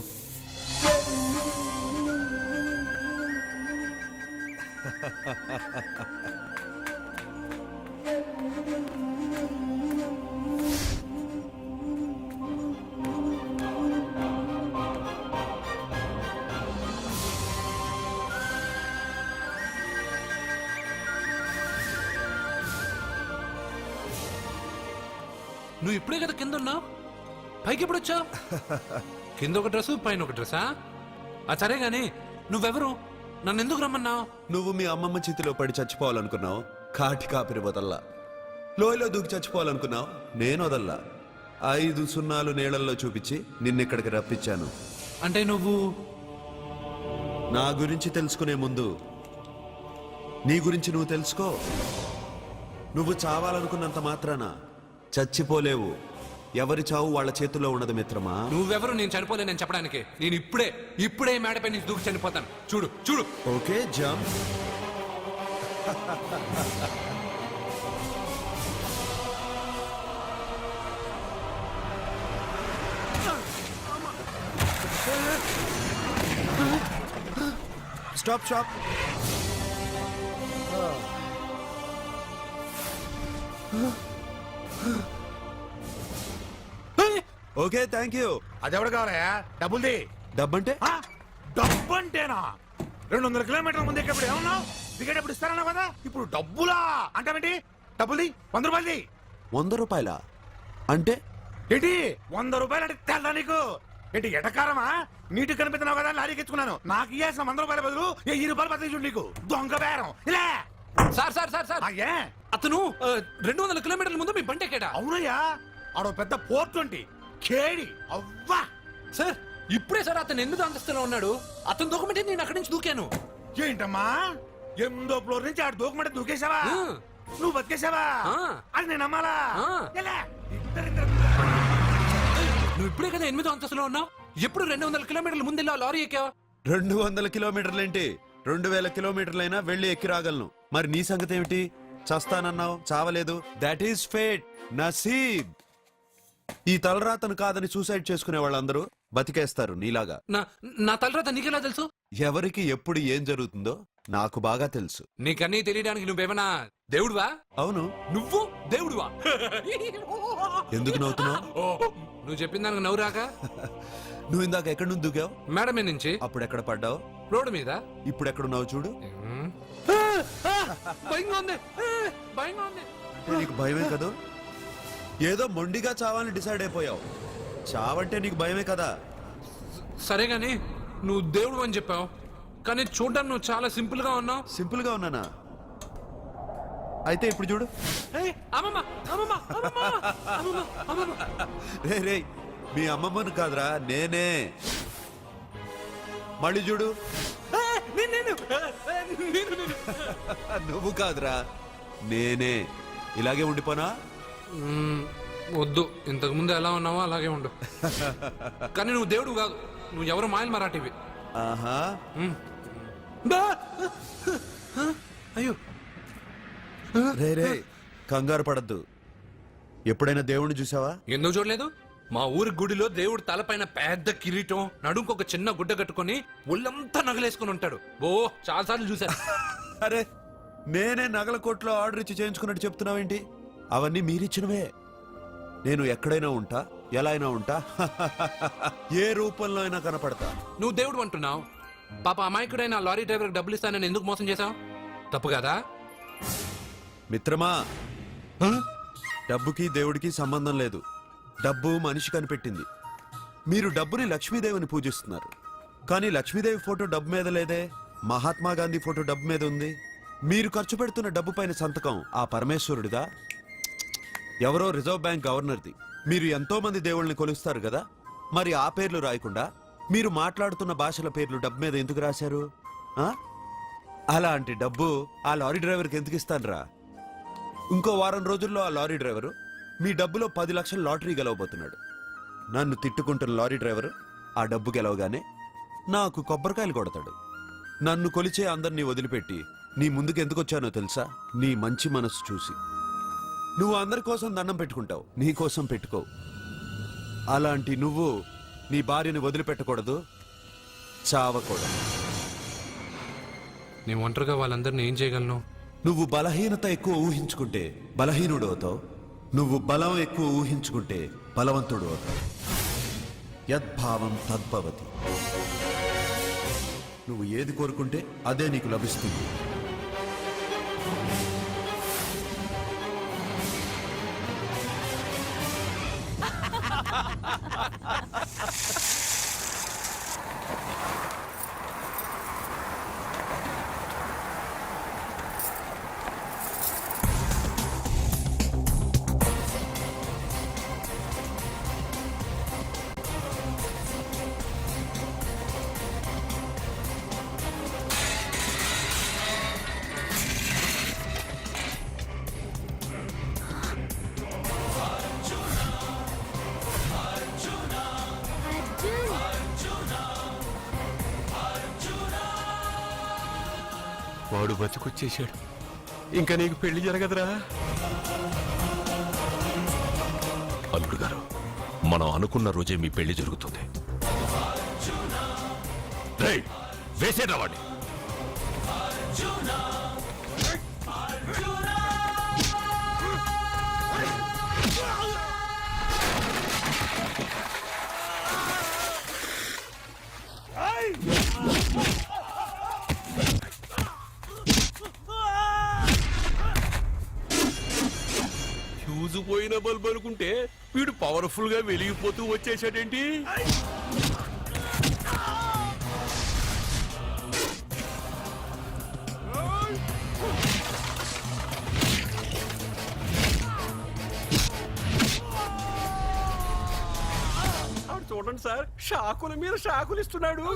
A: నువ్వు ఇప్పుడే కదా కింద ఉన్నావు, పైకి ఎప్పుడు వచ్చావు? కింద ఒక డ్రెస్, పైన ఒక డ్రెస్సా? సరే గాని నువ్వెవరు? నన్ను ఎందుకు రమ్మన్నావు?
M: నువ్వు మీ అమ్మమ్మ చేతిలో పడి చచ్చిపోవాలనుకున్నావు, కాటి కాపిరి వదల్లా. లోయలో దూకి చచ్చిపోవాలనుకున్నావు, నేను వదల్లా. 5 సున్నాలు నీళ్ళల్లో చూపించి నిన్నెక్కడికి రప్పించాను.
A: అంటే నువ్వు
M: నా గురించి తెలుసుకునే ముందు నీ గురించి నువ్వు తెలుసుకో. నువ్వు చావాలనుకున్నంత మాత్రాన చచ్చిపోలేవు. ఎవరి చావు వాళ్ళ చేతుల్లో ఉండదు మిత్రమా.
A: నువ్వెవరు నేను చనిపోలేనని చెప్పడానికి? నేను ఇప్పుడే మేడపై నుంచి దూకి చనిపోతాను. చూడు చూడు.
M: Okay jump. Stop stop. Okay thank you.
G: అదెవడు కావాలయా? డబ్బుల్ది.
M: డబ్బంటే
G: డబ్బు అంటేనా? 200 కిలోమీటర్ల ముందు ఎక్కడ ఏమన్నావు? దిగేటప్పుడు ఇస్తారన్నావు కదా, ఇప్పుడు డబ్బులా అంటావేంటి? డబ్బుల్ది. 100 రూపాయలది.
M: 100 రూపాయలా? అంటే
G: ఏంటి 100 రూపాయలు అంటే తెల్దా నీకు? ఏంటి ఎటకారమా? నీటి కనిపిస్తున్నావు కదా లారీకి ఎత్తుకున్నాను. నాకు ఇయ్యాల్సిన 100 రూపాయల బదులు 1000 రూపాయలు బదిలీ చూడు నీకు. దొంగ బేరం. ఇలా
A: సార్ సార్ సార్ సార్
G: అయ్యే
A: అతను 200 కిలోమీటర్ల ముందు మీ బండి ఎక్కాడా?
G: అవునయ్యా, ఆడో పెద్ద పోర్ట్ వంటి కేడి. అవ్వా
A: సార్ ఇప్పుడే సార్ అతను 8వ అంతస్తులో ఉన్నాడు. అతను దూకమంటే నేను అక్కడి నుంచి దూకాను.
G: ఏంటమ్మా 8వ ఫ్లోర్ నుంచి ఆడు దూకమంటే దూకేశావా? నువ్వు బతికేశావా? అది నేను నమ్మాలా? ఎలా?
A: నువ్వు ఇప్పుడే కదా 8వ అంతస్తులో ఉన్నావు. ఎప్పుడు 200 కిలోమీటర్ల ముందు వెళ్ళి ఆ లారీ ఎక్కావా?
M: 200 కిలోమీటర్లేంటి, 2000 కిలోమీటర్లైనా వెళ్ళి ఎక్కి రాగలను. మరి నీ సంగతి ఏమిటి? చస్తానన్నావు, చావలేదు. That is fate, నసీబ్. ఈ తలరాతను కాదని సూసైడ్ చేసుకునే వాళ్ళందరూ బతికేస్తారు నీలాగా.
A: నా తలరాత నీకెలా తెలుసు?
M: ఎవరికి ఎప్పుడు ఏం జరుగుతుందో నాకు బాగా తెలుసు.
A: నీకన్నీ తెలియడానికి నువ్వేమన్నా దేవుడువా?
M: అవును.
A: నువ్వు దేవుడువా?
M: ఎందుకు నవ్వుతున్నావు?
A: నువ్వు చెప్పిన దానికి నవ్వు రాక?
M: నువ్వు ఇందాక ఎక్కడి నుంచి దూకావు?
A: మేడం మీద నుంచి.
M: అప్పుడు ఎక్కడ పడ్డావు?
A: రోడ్డు మీద.
M: ఇప్పుడు ఎక్కడున్నావు చూడు.
A: భయంగా ఉంది, భయంగా ఉంది.
M: నీకు భయమే కదా? ఏదో మొండిగా చావాలని డిసైడ్ అయిపోయావు. చావంటే నీకు భయమే కదా?
A: సరే గాని నువ్వు దేవుడు అని చెప్పావు, కానీ చూడడానికి నువ్వు చాలా సింపుల్ గా ఉన్నావు.
M: సింపుల్ గా ఉన్నానా? అయితే ఇప్పుడు చూడు. రే రే, మీ అమ్మమ్మను కాదురా, నేనే. మళ్ళీ చూడు. నువ్వు కాదురా, నేనే. ఇలాగే ఉండిపోనా?
A: వద్దు, ఇంతకు ముందు ఎలా ఉన్నావో అలాగే ఉండు. కానీ నువ్వు దేవుడు కాదు, నువ్వు ఎవరు మాయలు మరాఠీవి.
M: ఆహా.
A: అయ్యో
M: రే రే, కంగారు పడద్దు. ఎప్పుడైనా దేవుణ్ణి చూసావా?
A: ఎందుకు చూడలేదు? మా ఊరి గుడిలో దేవుడు తలపైన పెద్ద కిరీటం, నడుంకు ఒక చిన్న గుడ్డ కట్టుకొని ఒళ్ళంతా నగలేసుకుని ఉంటాడు. ఓ చాలా సార్లు చూశాను.
M: అరే, నేనే నగల కోట్లో ఆర్డర్ ఇచ్చి చేయించుకున్నట్టు చెప్తున్నావేంటి? అవన్నీ మీరిచ్చినవే. నేను ఎక్కడైనా ఉంటా, ఎలా అయినా ఉంటా, ఏ రూపంలో అయినా కనపడతా.
A: నువ్వు దేవుడు అంటున్నావు. పాప అమాయకుడైన లారీ డ్రైవర్ డబ్బులు ఇస్తానని ఎందుకు మోసం చేశావు? తప్పు కదా
M: మిత్రమా? డబ్బుకి దేవుడికి సంబంధం లేదు. డబ్బు మనిషి కనిపెట్టింది. మీరు డబ్బుని లక్ష్మీదేవిని పూజిస్తున్నారు, కానీ లక్ష్మీదేవి ఫోటో డబ్బు మీద లేదే. మహాత్మా గాంధీ ఫోటో డబ్బు మీద ఉంది. మీరు ఖర్చు పెడుతున్న డబ్బు పైన సంతకం ఆ పరమేశ్వరుడిదా, ఎవరో రిజర్వ్ బ్యాంక్ గవర్నర్ది? మీరు ఎంతో మంది దేవుళ్ళని కొలుస్తారు కదా, మరి ఆ పేర్లు రాయకుండా మీరు మాట్లాడుతున్న భాషల పేర్లు డబ్బు మీద ఎందుకు రాశారు? అలాంటి డబ్బు ఆ లారీ డ్రైవర్కి ఎందుకు ఇస్తానరా? ఇంకో వారం రోజుల్లో ఆ లారీ డ్రైవరు మీ డబ్బులో 10 లక్షల లాటరీ గెలవబోతున్నాడు. నన్ను తిట్టుకుంటున్న లారీ డ్రైవరు ఆ డబ్బు గెలవగానే నాకు కొబ్బరికాయలు కొడతాడు. నన్ను కొలిచే అందరినీ వదిలిపెట్టి నీ ముందుకు ఎందుకు వచ్చానో తెలుసా? నీ మంచి మనసు చూసి. నువ్వు అందరి కోసం దండం పెట్టుకుంటావు, నీ కోసం పెట్టుకోవు. అలాంటి నువ్వు నీ భార్యని వదిలిపెట్టకూడదు, చావకూడదు.
A: నేను ఒంటరిగా వాళ్ళందరినీ ఏం చేయగలను?
M: నువ్వు బలహీనత ఎక్కువ ఊహించుకుంటే బలహీనుడు అవుతావు. నువ్వు బలం ఎక్కువ ఊహించుకుంటే బలవంతుడు అవుతావు. యద్భావం తద్భవతి. నువ్వు ఏది కోరుకుంటే అదే నీకు లభిస్తుంది.
G: ఇప్పుడు బతుకొచ్చేశాడు. ఇంకా నీకు పెళ్లి జరగదురా.
I: అల్లుడు గారు, మనం అనుకున్న రోజే మీ పెళ్లి జరుగుతుంది. రేయ్, వేసేరా వాడిని.
G: ఫ్యూజు పోయిన బల్బు అనుకుంటే వీడు పవర్ఫుల్ గా వెలిగిపోతూ వచ్చేసాడేంటి? చూడండి సార్, షాకుల మీద షాకులు ఇస్తున్నాడు.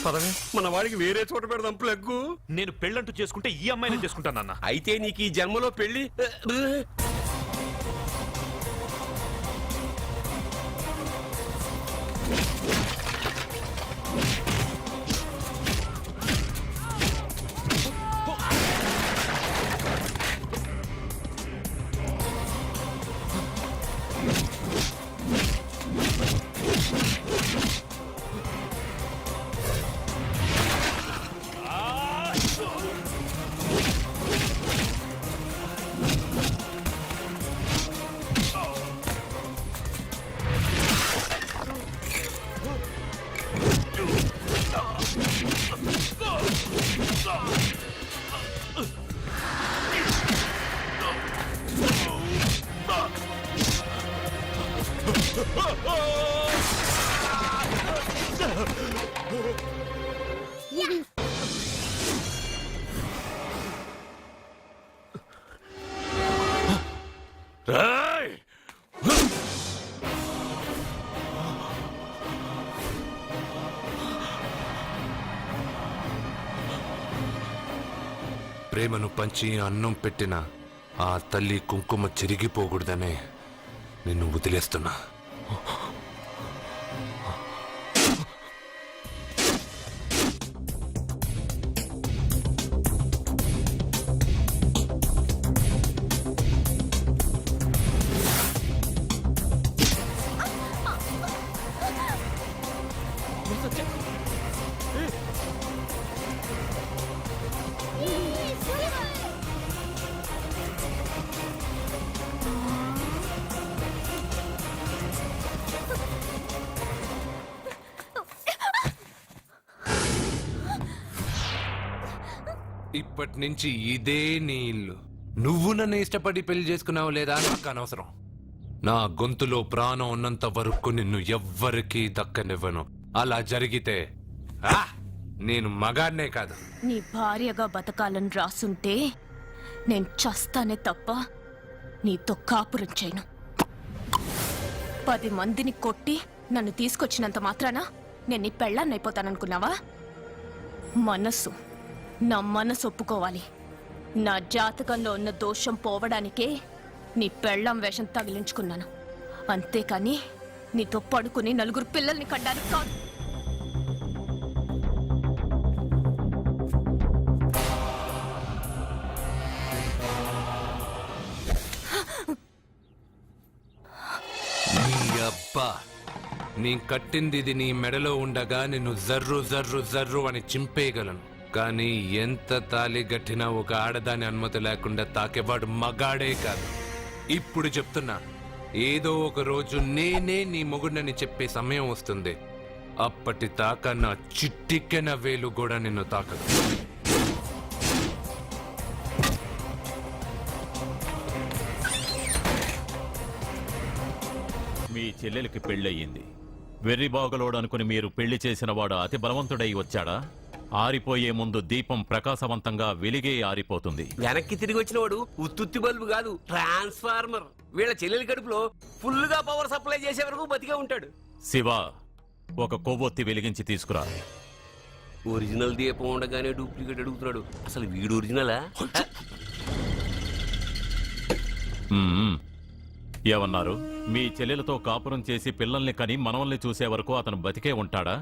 G: పదవే, మన వాడికి వేరే చోట పెడదాం ప్లగ్గు.
B: నేను పెళ్ళంటూ చేసుకుంటే ఈ అమ్మాయిని చేసుకుంటానన్న.
G: అయితే నీకు ఈ జన్మలో పెళ్లి.
I: రేయ్!
A: ప్రేమను పంచి అన్నం పెట్టిన ఆ తల్లి కుంకుమ చెరిగిపోకూడదనే నిన్ను వదిలేస్తున్నా. ఇప్పటి నుంచి ఇదే నీ ఇల్లు. నువ్వు నన్ను ఇష్టపడి పెళ్లి చేసుకున్నావు లేదా నాకు అనవసరం. నా గొంతులో ప్రాణం ఉన్నంత వరకు నిన్ను ఎవ్వరికీ దక్కనివ్వను. అలా జరిగితే నేను మగాడినే కాదు.
E: నీ భార్యగా బతకాలని రాసుంటే నేను చస్తానే తప్ప నీతో కాపురం చేయను. 10 మందిని కొట్టి నన్ను తీసుకొచ్చినంత మాత్రాన నేను నీ పెళ్ళాన్నైపోతాననుకున్నావా? నా మనసు ఒప్పుకోవాలి. నా జాతకంలో ఉన్న దోషం పోవడానికే నీ పెళ్ళాం వేషం తగిలించుకున్నాను. అంతేకాని నీతో పడుకుని 4 పిల్లల్ని కనడానికి కాదు.
A: నీ అబ్బా, నీ కట్టింది ఇది నీ మెడలో ఉండగా నిన్ను జర్రు జర్రు జర్రు అని చింపేయగలను. కానీ ఎంత తాలి గట్టినా ఒక ఆడదాని అనుమతి లేకుండా తాకేవాడు మగాడే కాదు. ఇప్పుడు చెప్తున్నా, ఏదో ఒక రోజు నేనే నీ మొగుడని చెప్పే సమయం వస్తుంది. అప్పటిదాకా నా చిట్టికెన వేలు కూడా నిన్ను తాకదు.
F: మీ చెల్లెలికి పెళ్ళయింది. వెర్రిబాగులోడు అనుకుని మీరు పెళ్లి చేసిన వాడు అతి బలవంతుడై వచ్చాడా? ఆరిపోయే ముందు దీపం ప్రకాశవంతంగా వెలిగే ఆరిపోతుంది.
G: వెనక్కి తిరిగి వచ్చిన వాడు ఉత్తుత్తి బల్బు కాదు, ట్రాన్స్ఫార్మర్. వీళ్ళ చెల్లెలి కడుపులో ఫుల్ గా పవర్ సప్లై చేసే వరకు బతికే ఉంటాడు.
F: శివ, ఒక కొవ్వొత్తి వెలిగించి తీసుకురా.
G: ఒరిజినల్ దీపం ఉండగానే డూప్లికేట్ అడుగుతున్నాడు. అసలు వీడు ఒరిజినలా?
F: మ్మ్. ఏమన్నారు? మీ చెల్లెలతో కాపురం చేసి పిల్లల్ని కని మనవల్ని చూసే వరకు అతను బతికే ఉంటాడా?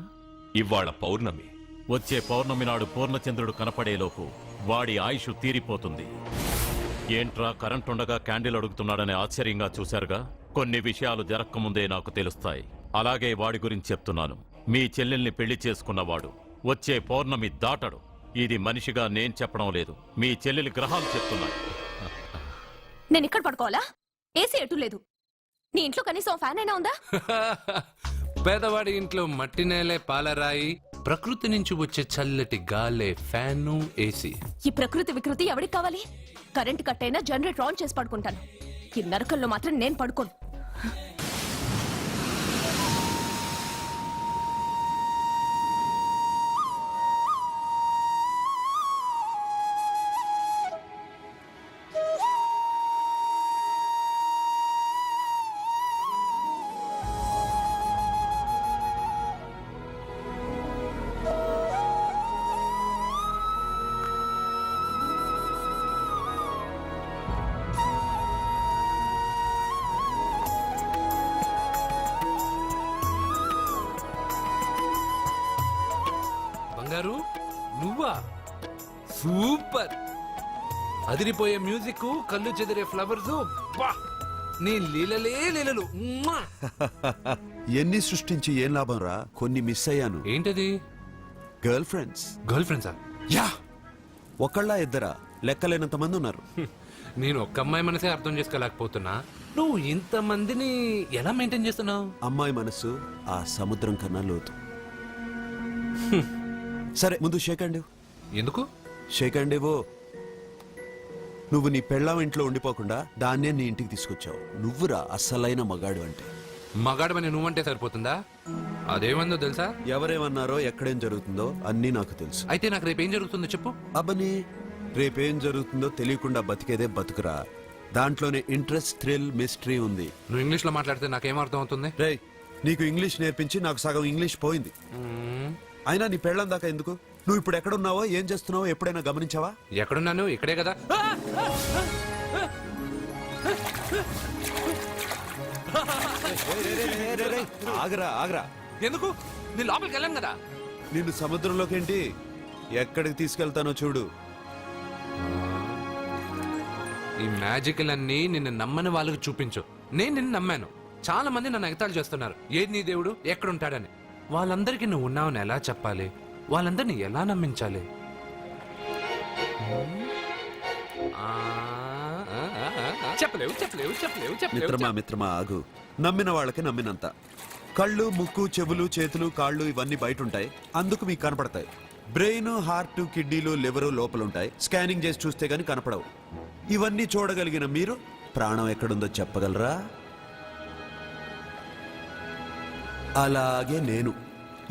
I: ఇవాళ పౌర్ణమి.
F: వచ్చే పౌర్ణమి నాడు పూర్ణచంద్రుడు కనపడేలోపు వాడి ఆయుష్ తీరిపోతుంది. ఏంట్రా కరెంట్ ఉండగా క్యాండిల్ అడుగుతున్నాడని ఆశ్చర్యంగా చూశారుగా? కొన్ని విషయాలు జరక్కముందే నాకు తెలుస్తాయి. అలాగే వాడి గురించి చెప్తున్నాను. మీ చెల్లెల్ని పెళ్లి చేసుకున్నవాడు వచ్చే పౌర్ణమి దాటడు. ఇది మనిషిగా నేను చెప్పడం లేదు, మీ చెల్లెలి గ్రహాలు చెప్తున్నాయి.
E: నేను ఇక్కడ పడుకోవాలా? ఏసీ ఎటు లేదు. నీ ఇంట్లో కనీసం ఫ్యాన్ అయినా ఉందా?
A: పేదవాడి ఇంట్లో మట్టి నేలే పాలరాయి, ప్రకృతి నుంచి వచ్చే చల్లటి గాలే ఫ్యాను, ఏసీ.
E: ఈ ప్రకృతి వికృతి ఎవరికి కావాలి? కరెంట్ కట్ అయినా జనరేటర్ ఆన్ చేసి పడుకుంటాను. ఈ నరకల్లో మాత్రం నేను పడుకోను.
A: బంగారు, నువ్వా? సూపర్! అదిరిపోయే మ్యూజిక్, కళ్ళు చెదిరే ఫ్లవర్స్, నీ లీలలే లీలలు. మ్మా!
M: ఎన్ని సృష్టించి ఏం లాభం రా? కొన్ని మిస్ అయ్యాను.
A: ఏంటది?
M: Girl friends.
A: గర్ల్ ఫ్రెండ్సా?
M: యా, ఒకళ్ళ ఇద్దరా? లెక్కలేనంత మంది ఉన్నారు.
A: నేను ఒక్క అమ్మాయి మనసే అర్థం చేసుకోలేకపోతున్నా. నువ్వు ఇంతమందిని ఎలా మెయింటైన్ చేస్తున్నావు?
M: అమ్మాయి మనసు ఆ సముద్రం కన్నా లోతు. సరే, ముందు షేక్ హ్యాండ్ ఇవ్వు.
A: ఎందుకు?
M: షేక్ హ్యాండ్ ఇవ్వు. నువ్వు నీ పెళ్ళాం ఇంట్లో ఉండిపోకుండా దాన్నే నీ ఇంటికి తీసుకొచ్చావు. నువ్వురా అస్సలైన మగాడు అంటే.
A: మగాడమని నువ్వంటే సరిపోతుందా? అదేమందో తెలుసా?
M: ఎవరేమన్నారో, ఎక్కడేం జరుగుతుందో అన్నీ నాకు తెలుసు.
A: అయితే నాకు రేపు ఏం జరుగుతుందో చెప్పు.
M: అబ్బని, రేపేం జరుగుతుందో తెలియకుండా బతికేదే బతుకురా. దాంట్లోనే ఇంట్రెస్ట్, థ్రిల్, మిస్టరీ ఉంది.
A: నువ్వు ఇంగ్లీష్ లో మాట్లాడితే నాకేం అర్థం అవుతుంది?
M: రేయ్, నీకు ఇంగ్లీష్ నేర్పించి నాకు సగం ఇంగ్లీష్ పోయింది. అయినా నీ పెళ్ళం దాకా ఎందుకు? నువ్వు ఇప్పుడు ఎక్కడున్నావో, ఏం చేస్తున్నావో ఎప్పుడైనా గమనించావా?
A: ఎక్కడున్నాను? ఇక్కడే కదా.
M: ఆగరా ఆగరా.
A: ఎందుకు? నీ లోపలికి వెళ్ళాను కదా.
M: నిన్ను సముద్రంలోకేంటి, ఎక్కడికి తీసుకెళ్తానో చూడు.
A: ఈ మ్యాజిక్లన్నీ నిన్ను నమ్మని వాళ్ళకి చూపించు. నేను నిన్ను నమ్మాను. చాలా మంది నన్ను ఎగతాళి చేస్తున్నారు. ఏది నీ దేవుడు, ఎక్కడుంటాడని. వాళ్ళందరికీ నువ్వు ఉన్నావని ఎలా చెప్పాలి? వాళ్ళందరినీ ఎలా నమ్మించాలి? చెప్పలేవు చెప్పలేవు చెప్పలేవు
M: మిత్రమా
A: చెప్పలేవు.
M: మిత్రమా ఆగు. నమ్మిన వాళ్ళకి నమ్మినంత. కళ్ళు, ముక్కు, చెవులు, చేతులు, కాళ్ళు ఇవన్నీ బయట ఉంటాయి, అందుకు మీకు కనపడతాయి. బ్రెయిన్, హార్ట్, కిడ్నీలు, లివరు లోపలుంటాయి. స్కానింగ్ చేసి చూస్తే గానీ కనపడవు. ఇవన్నీ చూడగలిగిన మీరు ప్రాణం ఎక్కడుందో చెప్పగలరా? అలాగే నేను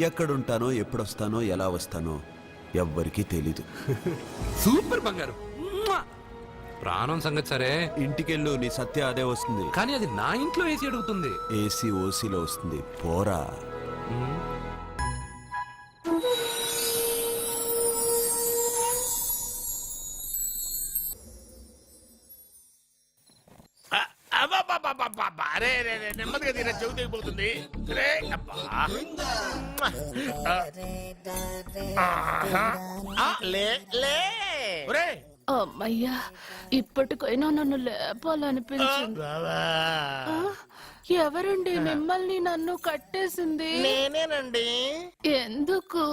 M: ఎక్కడుంటానో, ఎప్పుడొస్తానో, ఎలా వస్తానో ఎవ్వరికీ తెలీదు.
A: సూపర్ బంగారు. మ్మా! ప్రాణం సంగతి సరే,
M: ఇంటికెళ్ళు, నీ సత్య అదే వస్తుంది.
A: కానీ అది నా ఇంట్లో ఏసీ అడుగుతుంది.
M: ఏసీ ఓసీలో వస్తుంది, పోరా.
G: నెమ్మదిగా తీరా, చెవి తెగిపోతుంది. రే, అబ్బా.
H: లే లే.
G: ఒరేయ్,
E: అమ్మయ్యా, ఇప్పటికైనా నన్ను లేపాలనిపించింది. ఆ, ఎవరండి మిమ్మల్ని నన్ను కట్టేసింది?
H: నేనేనండి.
E: ఎందుకు?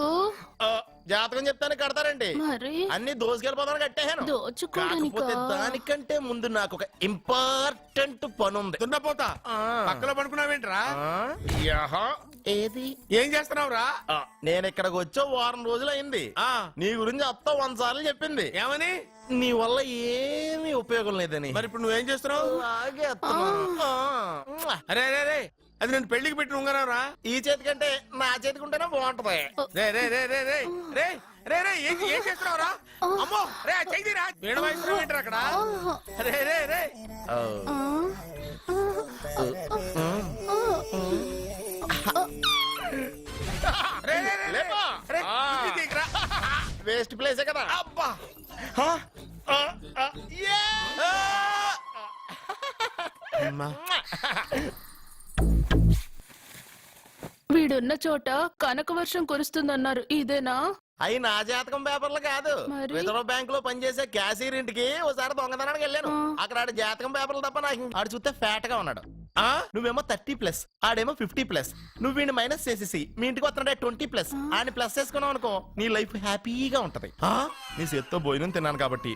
H: జాతకం చెప్తాను కడతారండి.
E: మరి
H: అన్ని దోసుకెళ్ళిపోతాను కట్టేహాను.
E: దోచుకోవడానికా?
H: కాకపోతే దానికంటే ముందు నాకు ఒక ఇంపార్టెంట్ పని ఉంది.
G: దున్నపోతా పక్కలో పడుకున్నావేంట్రా?
H: ఏది?
G: ఏం చేస్తున్నావురా?
H: నేను ఇక్కడికి వచ్చే వారం రోజులు అయింది. నీ గురించి అత్త 100 సార్లు చెప్పింది.
G: ఏమని?
H: నీ వల్ల ఏమీ ఉపయోగం లేదని.
G: మరి ఇప్పుడు నువ్వేం చేస్తున్నావు?
H: అలాగే అత్తమా.
G: అరే అరే అరే, అది నేను పెళ్లికి పెట్టిన ఉంగరం రా.
H: ఈ చేతి కంటే నా చేతికి ఉంటేనే బాగుంటది.
G: రే రే రే రే రే రే రే రే ఏం చేస్తున్నావు రా? అమ్మో రే చెయ్యిరా. వీణ వయసు ఏంటారు అక్కడ? రే రే రే రే రే రే
H: లేపా.
G: రే ఇది తీయకురా.
H: వేస్ట్ ప్లేసే కదా.
G: అబ్బా
H: యే!
E: వీడున్న చోట కనక వర్షం కురుస్తుందన్నారు ఇదేనా?
H: అయి నా జాతకం పేపర్లు కాదు.
E: మరి?
H: రిజర్వ్ బ్యాంక్ లో పనిచేసే క్యాషియర్ ఇంటికి ఒకసారి దొంగతనానికి వెళ్ళాను. అక్కడ ఆడి జాతకం పేపర్లు తప్ప నాకు ఆడు చూస్తే ఫ్యాట్ గా ఉన్నాడు. నువ్వేమో 30+, ఆడేమో 50+. నువ్వు వీడిని మైనస్ చేసేసి మీ ఇంటికి వస్తున్నాడే 20+. ఆయన ప్లస్ చేసుకున్నావు అనుకో నీ లైఫ్ హ్యాపీగా ఉంటది. నీ చేత్తో భోజనం తిన్నాను కాబట్టి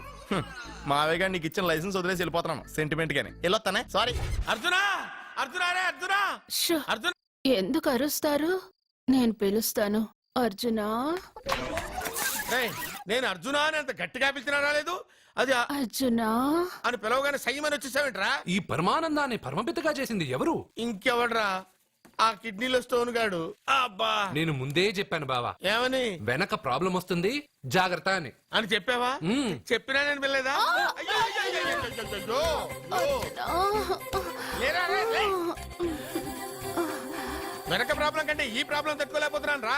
H: మావయ్య గారు నీకు ఇచ్చిన లైసెన్స్ వదిలేసి వెళ్ళిపోతున్నాను సెంటిమెంట్ గానీ. వెళ్ళొస్తానే. సారీ.
G: అర్జునా అర్జునా రే అర్జునా
E: షో!
G: అర్జున్
E: ఎందుకు అరుస్తారు? నేను పిలుస్తాను. అర్జునా,
G: నేను అర్జునా అని అంత గట్టిగా పిలిచినా రాలేదు. అది
E: అర్జునా
G: అని పిలవగానే సైమని వచ్చేసావేంట్రా?
A: ఈ పరమానందాన్ని పరమపితగా చేసింది ఎవరు?
G: ఇంకెవడ్రా? ఆ కిడ్నీలో స్టోన్ గాడు. అబ్బా
A: నేను ముందే చెప్పాను బావా,
G: ఏమని
A: వెనక ప్రాబ్లం వస్తుంది జాగ్రత్త అని.
G: అని చెప్పావా?
A: మ్మ్.
G: చెప్పినా నేను వెళ్ళలేదా? అయ్యో, అయ్యో, అయ్యో, అయ్యో, అయ్యో, అయ్యో. లేరా, రే, లే. వెనక ప్రాబ్లం కంటే ఈ ప్రాబ్లం తట్టుకోలేకపోతున్నాను రా.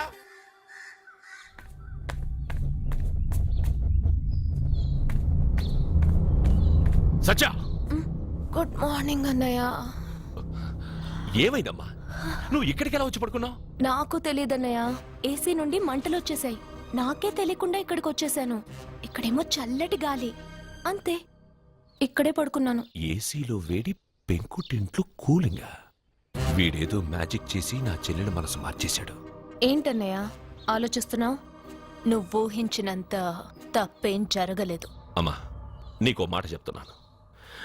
I: సత్య
E: గుడ్ మార్నింగ్ అన్నయ్య.
I: ఏమైందమ్మా? నువ్వు ఇక్కడికి ఎలా వచ్చి పడుకున్నావు?
E: నాకు తెలియదన్నయ్య, ఏసీ నుండి మంటలు వచ్చేసాయి. నాకే తెలియకుండా ఇక్కడికి వచ్చేసాను. ఇక్కడేమో చల్లటి గాలి, అంతే. ఇక్కడే పడుకున్నాను.
I: ఏసీలో వేడి, పెంకుటింట్లో కూలింగా. వీడేదో మ్యాజిక్ చేసి నా చెల్లెల మనసు మార్చేశాడు.
E: ఏంటన్నయ్య ఆలోచిస్తున్నావు? నువ్వు ఊహించినంత తప్పేం జరగలేదు.
I: అమ్మా, నీకో మాట చెప్తున్నాను.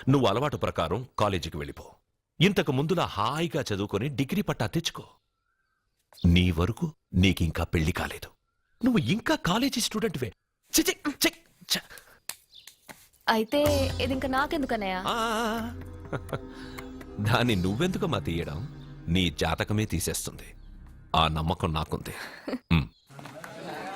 I: నువ్వు అలవాటు ప్రకారం కాలేజీకి వెళ్ళిపో. ఇంతకు ముందులా హాయిగా చదువుకొని డిగ్రీ పట్టా తెచ్చుకో. నీ వరకు నీకింకా పెళ్లి కాలేదు. నువ్వు ఇంకా కాలేజీ స్టూడెంట్వే. చిచి, చి, ఛ.
E: అయితే ఇది ఇంకా నాకెందుకన్నయ్య?
I: ఆ, దాన్ని నువ్వెందుకమ్మా తీయడం? నీ జాతకమే తీసేస్తుంది. ఆ నమ్మకం నాకుంది.